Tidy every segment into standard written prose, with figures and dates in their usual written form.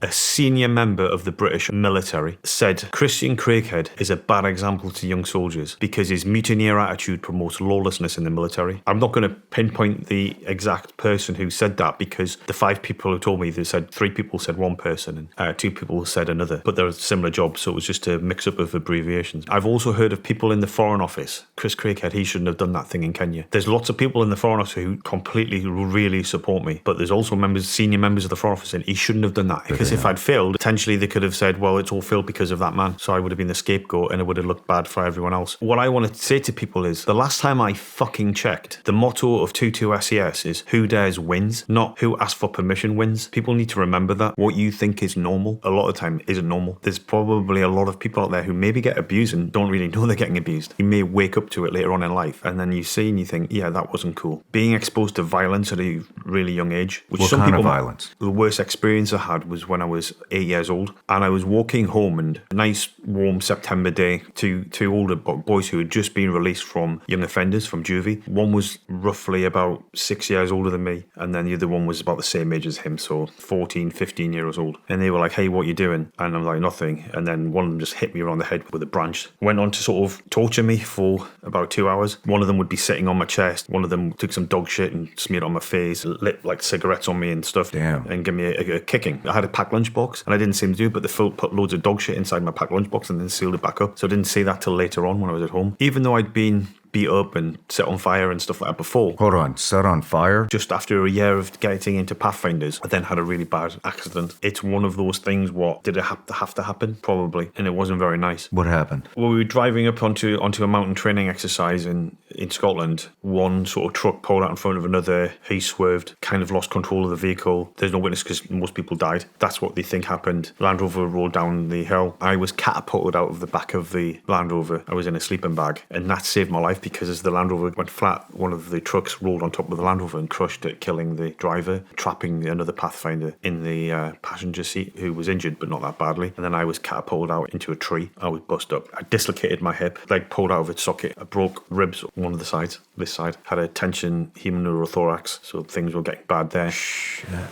A senior member of the British military said Christian Craighead is a bad example to young soldiers because his mutineer attitude promotes lawlessness in the military. I'm not going to pinpoint the exact person who said that because the 5 people who told me, they said 3 people said one person and 2 people said another, but they're similar jobs, so it was just a mix-up of abbreviations. I've also heard of people in the Foreign Office. Chris Craighead, he shouldn't have done that thing in Kenya. There's lots of people in the Foreign Office who completely, really support me, but there's also senior members of the Foreign Office, and he shouldn't have done that because if I'd failed, potentially they could have said, well, it's all failed because of that man. So I would have been the scapegoat and it would have looked bad for everyone else. What I want to say to people is the last time I fucking checked, the motto of 22 SES is who dares wins, not who asks for permission wins. People need to remember that. What you think is normal, a lot of the time isn't normal. There's probably a lot of people out there who maybe get abused and don't really know they're getting abused. You may wake up to it later on in life and then you see and you think, yeah, that wasn't cool. Being exposed to violence at a really young age. Which what some kind people, of violence? The worst experience I had was when I was 8 years old and I was walking home, and a nice warm September day, two older boys who had just been released from young offenders from juvie. One was roughly about 6 years older than me and then the other one was about the same age as him, so 14, 15 years old. And they were like, hey, what are you doing? And I'm like, nothing. And then one of them just hit me around the head with a branch. Went on to sort of torture me for about 2 hours. One of them would be sitting on my chest. One of them took some dog shit and smeared it on my face, lit like cigarettes on me and stuff. Damn. And give me a kicking. I had a packed lunchbox and I didn't seem to do it, but they put loads of dog shit inside my packed lunchbox and then sealed it back up. So I didn't see that till later on when I was at home. Even though I'd been beat up and set on fire and stuff like that before. Hold on, set on fire? Just after a year of getting into Pathfinders, I then had a really bad accident. It's one of those things, what, did it have to happen? Probably. And it wasn't very nice. What happened? Well, we were driving up onto a mountain training exercise in Scotland. One sort of truck pulled out in front of another. He swerved, kind of lost control of the vehicle. There's no witness because most people died. That's what they think happened. Land Rover rolled down the hill. I was catapulted out of the back of the Land Rover. I was in a sleeping bag, and that saved my life because as the Land Rover went flat, one of the trucks rolled on top of the Land Rover and crushed it, killing the driver, trapping another Pathfinder in the passenger seat who was injured but not that badly. And then I was catapulted out into a tree. I was bust up. I dislocated my hip, leg pulled out of its socket. I broke ribs on one of the sides. This side had a tension hemoneurothorax, so things were getting bad there.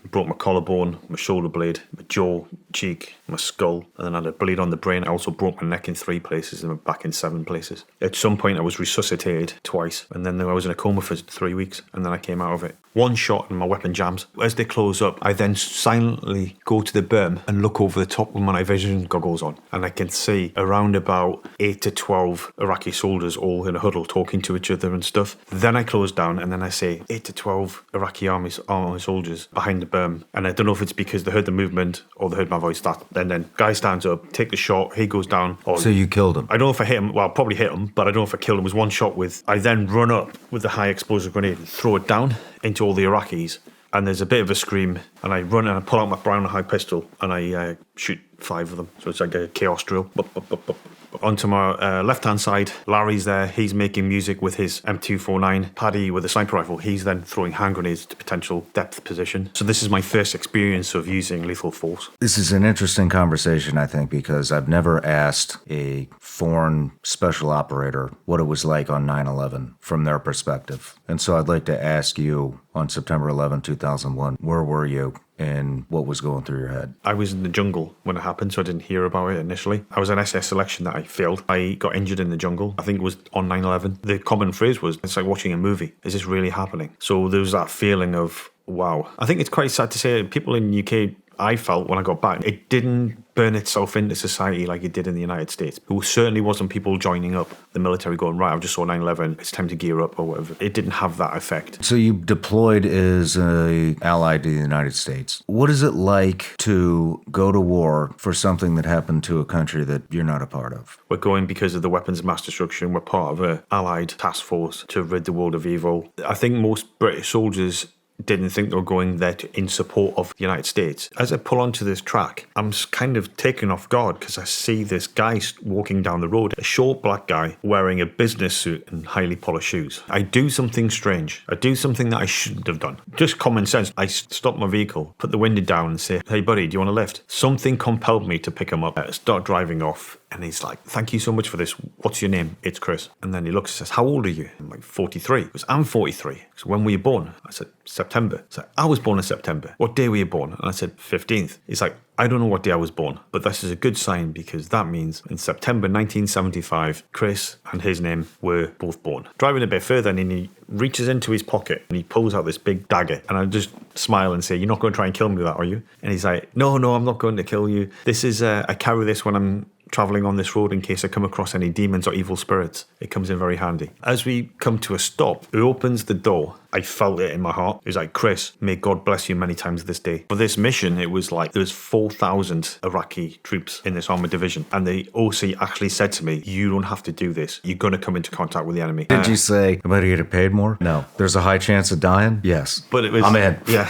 Broke my collarbone, my shoulder blade, my jaw, cheek, my skull, and then I had a bleed on the brain. I also broke my neck in 3 places and my back in 7 places. At some point I was resuscitated twice, and then I was in a coma for 3 weeks, and then I came out of it. One shot and my weapon jams. As they close up, I then silently go to the berm and look over the top with my night vision goggles on, and I can see around about 8 to 12 Iraqi soldiers all in a huddle talking to each other and stuff. Then I close down and then I say 8 to 12 Iraqi army soldiers behind the berm, and I don't know if it's because they heard the movement or they heard my voice. Then guy stands up, take the shot, he goes down. So you killed him? I don't know if I hit him. Well, I probably hit him, but I don't know if I killed him. It was one shot with. I then run up with the high explosive grenade and throw it down into all the Iraqis, and there's a bit of a scream, and I run and I pull out my brown high pistol and I shoot 5 of them. So it's like a chaos drill. Onto my left-hand side, Larry's there. He's making music with his M249. Paddy with a sniper rifle. He's then throwing hand grenades to potential depth position. So this is my first experience of using lethal force. This is an interesting conversation, I think, because I've never asked a foreign special operator what it was like on 9/11 from their perspective. And so I'd like to ask you, on September 11, 2001, where were you? And what was going through your head? I was in the jungle when it happened, so I didn't hear about it initially. I was an SS selection that I failed. I got injured in the jungle. I think it was on 9/11. The common phrase was, it's like watching a movie. Is this really happening? So there was that feeling of, wow. I think it's quite sad to say people in the UK, I felt when I got back, it didn't burn itself into society like it did in the United States. There certainly wasn't people joining up, the military going, right, I just saw 9/11, it's time to gear up or whatever. It didn't have that effect. So you deployed as an ally to the United States. What is it like to go to war for something that happened to a country that you're not a part of? We're going because of the weapons of mass destruction. We're part of an allied task force to rid the world of evil. I think most British soldiers didn't think they were going there in support of the United States. As I pull onto this track, I'm kind of taken off guard because I see this guy walking down the road, a short black guy wearing a business suit and highly polished shoes. I do something strange. I do something that I shouldn't have done. Just common sense. I stop my vehicle, put the window down and say, hey buddy, do you want a lift? Something compelled me to pick him up, start driving off. And he's like, thank you so much for this. What's your name? It's Chris. And then he looks and says, how old are you? I'm like, 43. He goes, I'm 43. So when were you born? I said, September. He's like, I was born in September. What day were you born? And I said, 15th. He's like, I don't know what day I was born, but this is a good sign because that means in September 1975, Chris and his name were both born. Driving a bit further, and he reaches into his pocket and he pulls out this big dagger. And I just smile and say, you're not going to try and kill me with that, are you? And he's like, no, I'm not going to kill you. This is, I carry this when I'm traveling on this road in case I come across any demons or evil spirits. It comes in very handy. As we come to a stop, he opens the door. I felt it in my heart. He was like, Chris, may God bless you many times this day. For this mission, it was like there was 4,000 Iraqi troops in this armored division. And the OC actually said to me, you don't have to do this. You're going to come into contact with the enemy. Did you say, am I going to get paid more? No. There's a high chance of dying? Yes. But it was... I'm in. Yeah.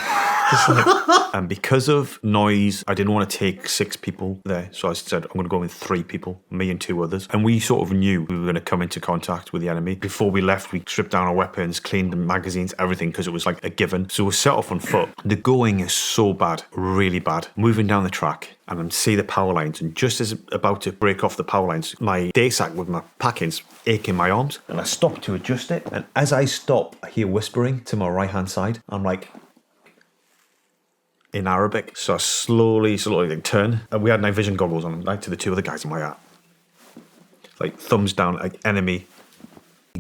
And because of noise, I didn't want to take 6 people there. So I said, I'm going to go with 3 people, me and 2 others. And we sort of knew we were going to come into contact with the enemy. Before we left, we stripped down our weapons, cleaned the magazines, everything, because it was like a given. So we set off on foot. The going is so bad, really bad. Moving down the track. And I see the power lines, and just as about to break off the power lines, my day sack with my packings ache in my arms, and I stop to adjust it. And as I stop, I hear whispering to my right hand side. I'm like, in Arabic. So I slowly turn, and we had night vision goggles on, like to the 2 other guys in my hat, like thumbs down, like enemy.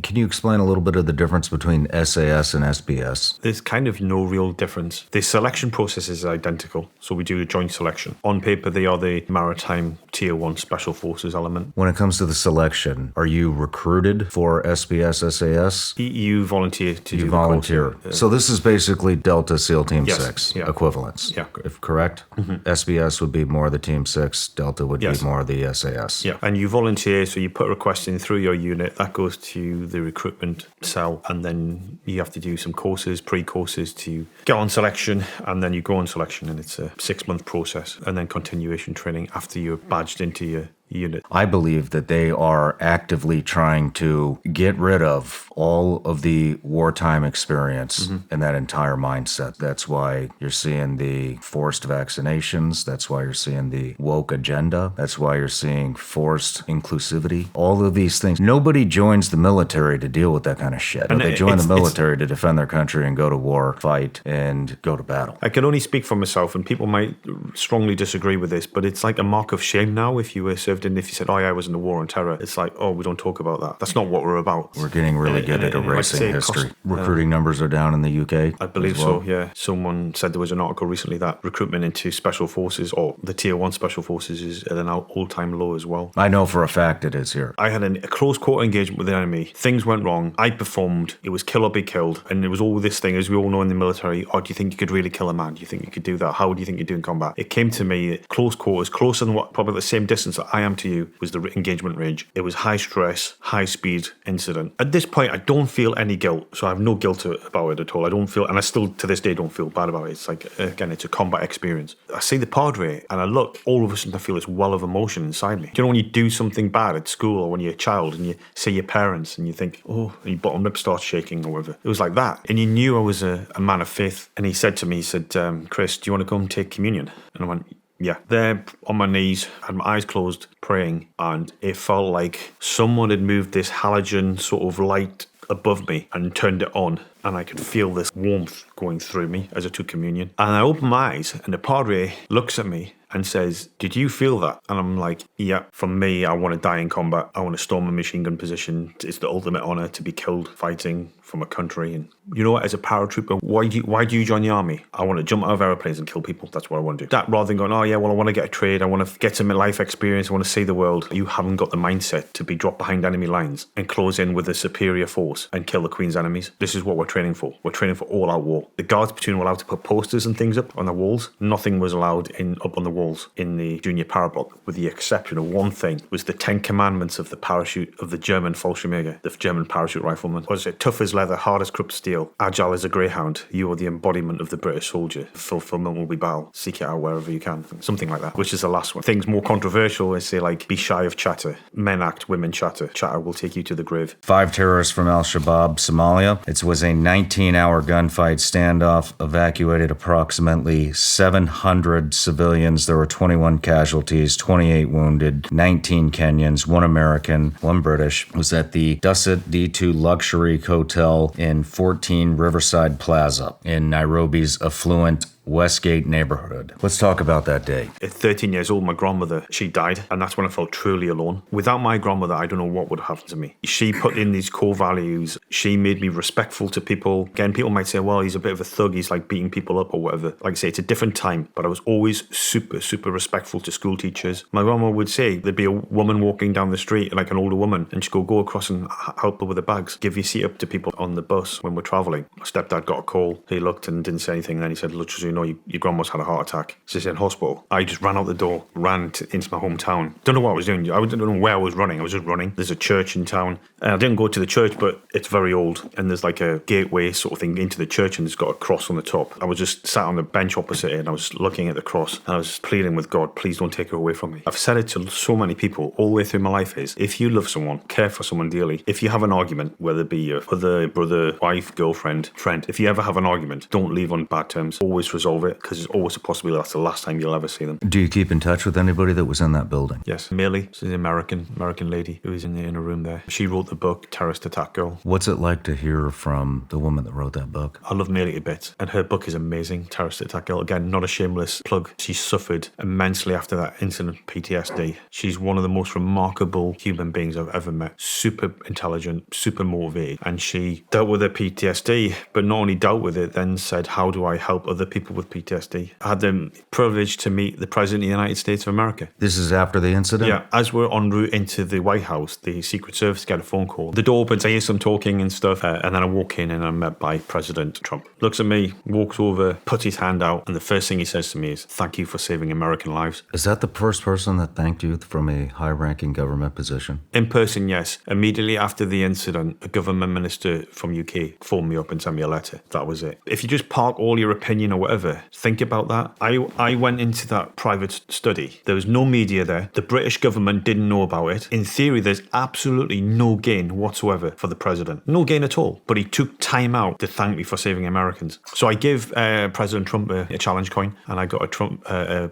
Can you explain a little bit of the difference between SAS and SBS? There's kind of no real difference. The selection process is identical. So we do a joint selection. On paper, they are the maritime tier 1 special forces element. When it comes to the selection, are you recruited for SBS, SAS? You volunteer to do the volunteer. course. So this is basically Delta SEAL Team Yes, 6 yeah. equivalents. Yeah. If correct? Mm-hmm. SBS would be more the Team 6, Delta would Yes. be more the SAS. Yeah. And you volunteer, so you put a request in through your unit. That goes to the recruitment cell, and then you have to do some courses, pre-courses to get on selection, and then you go on selection, and it's a 6-month process, and then continuation training after you're badged into your unit. I believe that they are actively trying to get rid of all of the wartime experience and that entire mindset. That's why you're seeing the forced vaccinations. That's why you're seeing the woke agenda. That's why you're seeing forced inclusivity. All of these things. Nobody joins the military to deal with that kind of shit. And they join the military to defend their country and go to war, fight, and go to battle. I can only speak for myself, and people might strongly disagree with this, but it's like a mark of shame now if you were served in, if you said, oh yeah, I was in the war on terror. It's like, oh, we don't talk about that. That's not what we're about. We're getting really good at erasing history. Recruiting numbers are down in the UK. I believe so, yeah. Someone said there was an article recently that recruitment into special forces, or the tier 1 special forces, is at an all-time low as well. I know for a fact it is here. I had a close quarter engagement with the enemy. Things went wrong. I performed. It was kill or be killed. And it was all this thing, as we all know in the military, oh, do you think you could really kill a man? Do you think you could do that? How do you think you do in combat? It came to me, close quarters, closer than what, probably the same distance that I am to you, was the engagement range. It was high stress, high speed incident. At this point, I don't feel any guilt. So I have no guilt about it at all. I don't feel, and I still to this day don't feel bad about it. It's like, again, it's a combat experience. I see the Padre and I look, all of a sudden I feel this well of emotion inside me. Do you know when you do something bad at school, or when you're a child and you see your parents and you think, oh, and your bottom lip starts shaking or whatever? It was like that. And you knew I was a man of faith. And he said to me, he said, Chris, do you want to come take communion? And I went, yeah. There on my knees, had my eyes closed, praying, and it felt like someone had moved this halogen sort of light above me and turned it on, and I could feel this warmth going through me as I took communion. And I opened my eyes, and the Padre looks at me and says, did you feel that? And I'm like, yeah. For me, I want to die in combat. I want to storm a machine gun position. It's the ultimate honor to be killed fighting for my country. And you know what, as a paratrooper, why do you join the army? I want to jump out of airplanes and kill people. That's what I want to do. That rather than going, oh yeah, well, I want to get a trade. I want to get some life experience. I want to see the world. You haven't got the mindset to be dropped behind enemy lines and close in with a superior force and kill the Queen's enemies. This is what we're training for. We're training for all-out war. The guards platoon were allowed to put posters and things up on the walls. Nothing was allowed up on the walls in the junior parablock, with the exception of one thing, was the 10 commandments of the parachute of the German Fallschirmjäger, the German parachute rifleman. Was it tough as leather, hard as crupped steel, agile as a greyhound. You are the embodiment of the British soldier. Fulfillment will be battle. Seek it out wherever you can. Something like that, which is the last one. Things more controversial is say like, be shy of chatter. Men act, women chatter. Chatter will take you to the grave. 5 terrorists from Al-Shabaab, Somalia. It was a 19-hour gunfight standoff, evacuated approximately 700 civilians. There were 21 casualties, 28 wounded, 19 Kenyans, 1 American, 1 British. It was at the Dusit D2 Luxury Hotel in 14 Riverside Plaza in Nairobi's affluent Westgate neighborhood. Let's talk about that day. At 13 years old, my grandmother, she died, and that's when I felt truly alone. Without my grandmother, I don't know what would have happened to me. She put in these core values. She made me respectful to people. Again, people might say, well, he's a bit of a thug. He's like beating people up or whatever. Like I say, it's a different time, but I was always super, super respectful to school teachers. My grandma would say there'd be a woman walking down the street, like an older woman, and she'd go across and help her with the bags. Give your seat up to people on the bus when we're traveling. My stepdad got a call. He looked and didn't say anything. And then he said, look, you know, your grandma's had a heart attack. She's in hospital. I just ran out the door, into my hometown. Don't know what I was doing. I don't know where I was running. I was just running. There's a church in town. And I didn't go to the church, but it's very old. And there's like a gateway sort of thing into the church, and it's got a cross on the top. I was just sat on the bench opposite it, and I was looking at the cross, and I was pleading with God, please don't take her away from me. I've said it to so many people all the way through my life is, if you love someone, care for someone dearly, if you have an argument, whether it be your other brother, wife, girlfriend, friend, if you ever have an argument, don't leave on bad terms. Always resolve it, because there's always a possibility that's the last time you'll ever see them. Do you keep in touch with anybody that was in that building? Yes. Millie, she's an American lady who was in a room there. She wrote the book, Terrorist Attack Girl. What's it like to hear from the woman that wrote that book? I love Millie a bit, and her book is amazing, Terrorist Attack Girl. Again, not a shameless plug. She suffered immensely after that incident, PTSD. She's one of the most remarkable human beings I've ever met. Super intelligent, super motivated, and she dealt with her PTSD, but not only dealt with it, then said, how do I help other people with PTSD? I had the privilege to meet the President of the United States of America. This is after the incident? Yeah, as we're en route into the White House, the Secret Service get a phone call. The door opens, I hear some talking and stuff, and then I walk in and I'm met by President Trump. Looks at me, walks over, puts his hand out, and the first thing he says to me is, thank you for saving American lives. Is that the first person that thanked you from a high-ranking government position? In person, yes. Immediately after the incident, a government minister from UK phoned me up and sent me a letter. That was it. If you just park all your opinion or whatever, think about that. I went into that private study. There was no media there. The British government didn't know about it. In theory, there's absolutely no gain whatsoever for the president. No gain at all. But he took time out to thank me for saving Americans. So I gave President Trump a challenge coin, and I got a Trump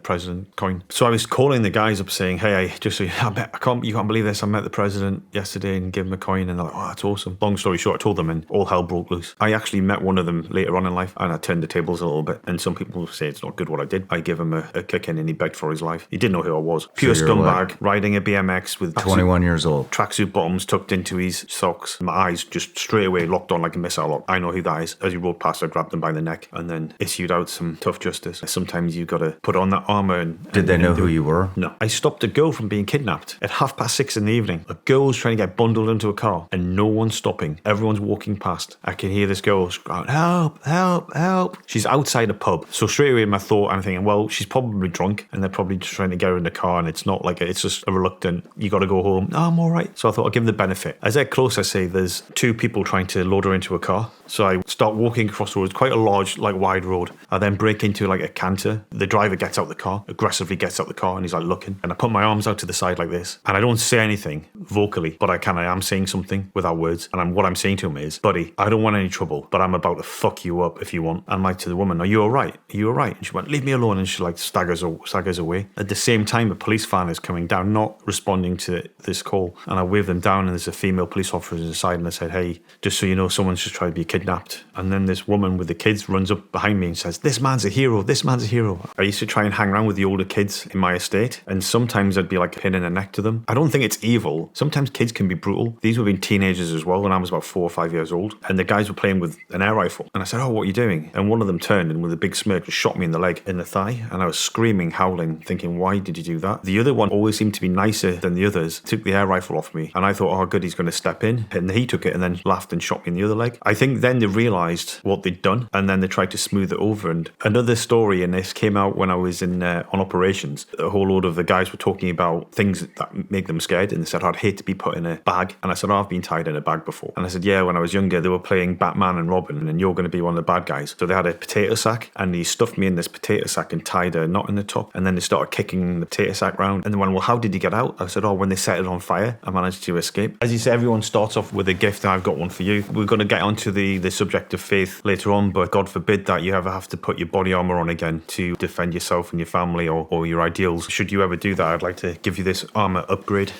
president coin. So I was calling the guys up saying, hey, you can't believe this. I met the president yesterday and gave him a coin, and they're like, oh, that's awesome. Long story short, I told them, and all hell broke loose. I actually met one of them later on in life, and I turned the tables a little bit. And some people say it's not good what I did. I gave him a kick in, and he begged for his life. He didn't know who I was. Pure scumbag, riding a BMX with 21 years old. Tracksuit bottoms tucked into his socks. My eyes just straight away locked on like a missile lock. I know who that is. As he rode past, I grabbed him by the neck and then issued out some tough justice. Sometimes you got to put on that armor. Did they know who you were? No. I stopped a girl from being kidnapped at 6:30 in the evening. A girl was trying to get bundled into a car and no one's stopping. Everyone's walking past. I can hear this girl screaming, help, help, help. She's outside a pub. So straight away in my thought, I'm thinking, well, she's probably drunk and they're probably just trying to get her in the car, and it's not like it's just a reluctant, you got to go home. No, I'm all right. So I thought I'd give them the benefit. As I get close, I say there's 2 people trying to load her into a car. So I start walking across the road. It's quite a large, like wide road. I then break into like a canter. The driver gets out the car, aggressively gets out the car, and he's like looking. And I put my arms out to the side like this. And I don't say anything vocally, but I am saying something without words. And what I'm saying to him is, buddy, I don't want any trouble, but I'm about to fuck you up if you want. I'm like to the woman, are you all right? Are you all right? And she went, leave me alone. And she like staggers away. At the same time, a police van is coming down, not responding to this call. And I wave them down, and there's a female police officer inside, and I said, hey, just so you know, someone's just tried to be kidnapped. And then this woman with the kids runs up behind me and says, this man's a hero, this man's a hero. I used to try and hang around with the older kids in my estate, and sometimes I'd be like a pin in the neck to them. I don't think it's evil. Sometimes kids can be brutal. These would have been teenagers as well when I was about 4 or 5 years old, and the guys were playing with an air rifle. And I said, oh, what are you doing? And one of them turned, and with a big smirk, just shot me in the leg, in the thigh, and I was screaming, howling, thinking, why did you do that? The other one always seemed to be nicer than the others, took the air rifle off me, and I thought, oh good, he's going to step in, and he took it and then laughed and shot me in the other leg. I think then they realised what they'd done, and then they tried to smooth it over. And another story, and this came out when I was on operations, a whole load of the guys were talking about things that make them scared, and they said, I'd hate to be put in a bag, and I said, oh, I've been tied in a bag before. And I said, yeah, when I was younger, they were playing Batman and Robin, and you're going to be one of the bad guys. So they had a potato sack, and he stuffed me in this potato sack and tied a knot in the top, and then they started kicking the potato sack round, and they went, well, how did you get out? I said, oh, when they set it on fire, I managed to escape. As you say, everyone starts off with a gift, and I've got one for you. We're going to get onto the subject of faith later on, but God forbid that you ever have to put your body armor on again to defend yourself and your family or your ideals. Should you ever do that, I'd like to give you this armor upgrade.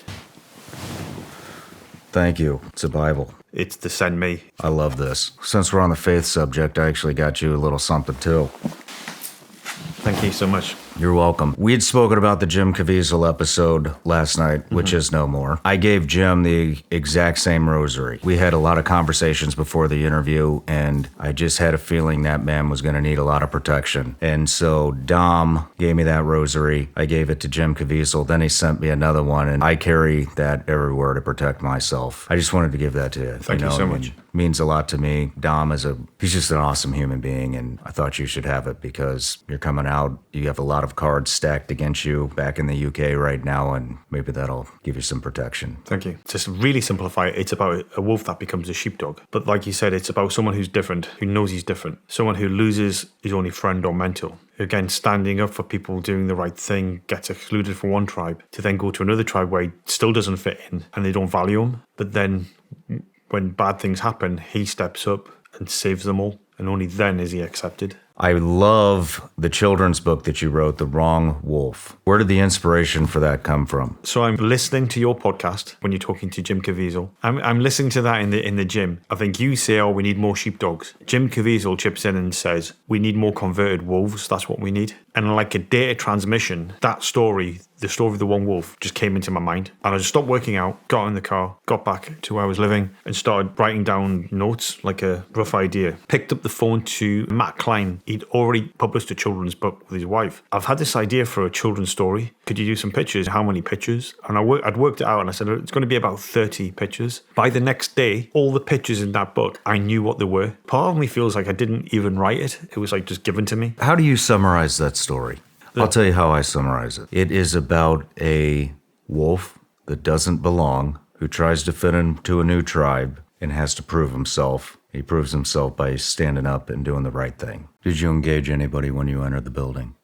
Thank you. It's a Bible. It's to send me. I love this. Since we're on the faith subject, I actually got you a little something too. Thank you so much. You're welcome. We had spoken about the Jim Caviezel episode last night, which is no more. I gave Jim the exact same rosary. We had a lot of conversations before the interview, and I just had a feeling that man was going to need a lot of protection. And so Dom gave me that rosary. I gave it to Jim Caviezel. Then he sent me another one, and I carry that everywhere to protect myself. I just wanted to give that to you. Thank you so much. Means a lot to me. Dom he's just an awesome human being, and I thought you should have it because you're coming out. You have a lot of cards stacked against you back in the UK right now, and maybe that'll give you some protection. Thank you. Just really simplify it, it's about a wolf that becomes a sheepdog. But like you said, it's about someone who's different, who knows he's different. Someone who loses his only friend or mentor. Again, standing up for people, doing the right thing, gets excluded from one tribe to then go to another tribe where he still doesn't fit in and they don't value him. But then when bad things happen, he steps up and saves them all. And only then is he accepted. I love the children's book that you wrote, The Wrong Wolf. Where did the inspiration for that come from? So I'm listening to your podcast when you're talking to Jim Caviezel. I'm listening to that in the gym. I think you say, oh, we need more sheepdogs. Jim Caviezel chips in and says, we need more converted wolves. That's what we need. And like a data transmission, that story, the story of the one wolf, just came into my mind. And I just stopped working out, got in the car, got back to where I was living and started writing down notes, like a rough idea. Picked up the phone to Matt Klein. He'd already published a children's book with his wife. I've had this idea for a children's story. Could you do some pictures? How many pictures? And I'd worked it out and I said, it's going to be about 30 pictures. By the next day, all the pictures in that book, I knew what they were. Part of me feels like I didn't even write it. It was like just given to me. How do you summarize that story? I'll tell you how I summarize it. It is about a wolf that doesn't belong, who tries to fit into a new tribe and has to prove himself. He proves himself by standing up and doing the right thing. Did you engage anybody when you entered the building?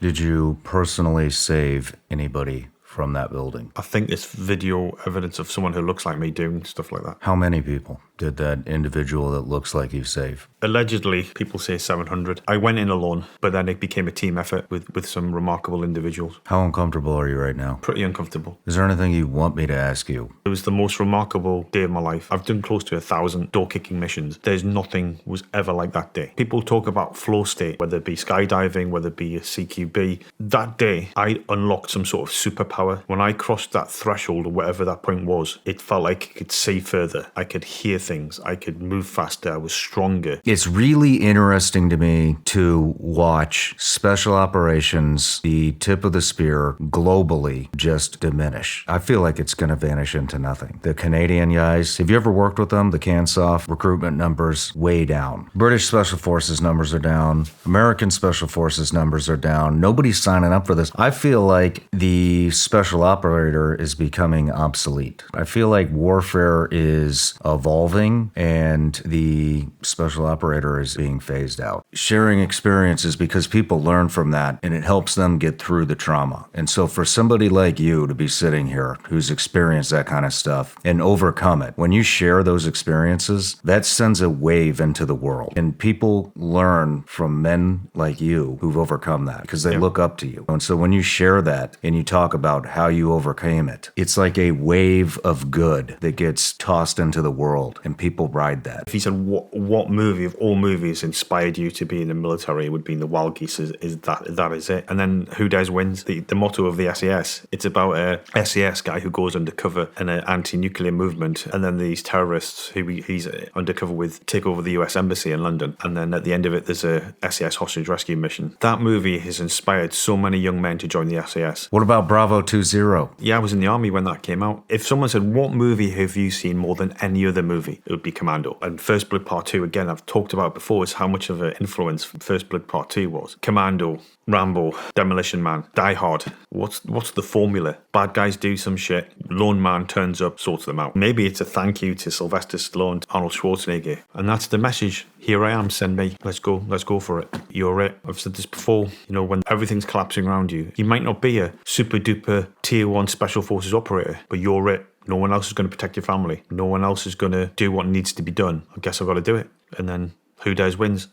Did you personally save anybody from that building? I think it's video evidence of someone who looks like me doing stuff like that. How many people did that individual that looks like you save? Allegedly, people say 700. I went in alone, but then it became a team effort with some remarkable individuals. How uncomfortable are you right now? Pretty uncomfortable. Is there anything you want me to ask you? It was the most remarkable day of my life. I've done close to 1,000 door-kicking missions. There's nothing was ever like that day. People talk about flow state, whether it be skydiving, whether it be a CQB. That day, I unlocked some sort of superpower. When I crossed that threshold or whatever that point was, it felt like I could see further. I could hear things. I could move faster. I was stronger. It's really interesting to me to watch special operations, the tip of the spear, globally just diminish. I feel like it's going to vanish into nothing. The Canadian guys, have you ever worked with them? The CANSOF recruitment numbers way down. British Special Forces numbers are down. American Special Forces numbers are down. Nobody's signing up for this. I feel like the special operator is becoming obsolete. I feel like warfare is evolving and the special operator is being phased out. Sharing experiences because people learn from that and it helps them get through the trauma. And so for somebody like you to be sitting here who's experienced that kind of stuff and overcome it, when you share those experiences, that sends a wave into the world. And people learn from men like you who've overcome that because they look up to you. And so when you share that and you talk about about how you overcame it. It's like a wave of good that gets tossed into the world, and people ride that. If you said what movie of all movies inspired you to be in the military, it would be in the Wild Geese. That is it. And then Who Dares Wins. The motto of the SES. It's about a SES guy who goes undercover in an anti-nuclear movement, and then these terrorists who he's undercover with take over the US Embassy in London. And then at the end of it, there's a SES hostage rescue mission. That movie has inspired so many young men to join the SES. What about Bravo 20? Yeah, I was in the army when that came out. If someone said, what movie have you seen more than any other movie? It would be Commando. And First Blood Part 2, again, I've talked about before, is how much of an influence First Blood Part 2 was. Commando, Rambo, Demolition Man, Die Hard. What's the formula? Bad guys do some shit, lone man turns up, sorts them out. Maybe it's a thank you to Sylvester Stallone, Arnold Schwarzenegger. And that's the message. Here I am, send me. Let's go for it. You're it. I've said this before, when everything's collapsing around you, you might not be a super duper tier 1 special forces operator, but you're it. No one else is going to protect your family. No one else is going to do what needs to be done. I guess I've got to do it. And then Who Dares Wins.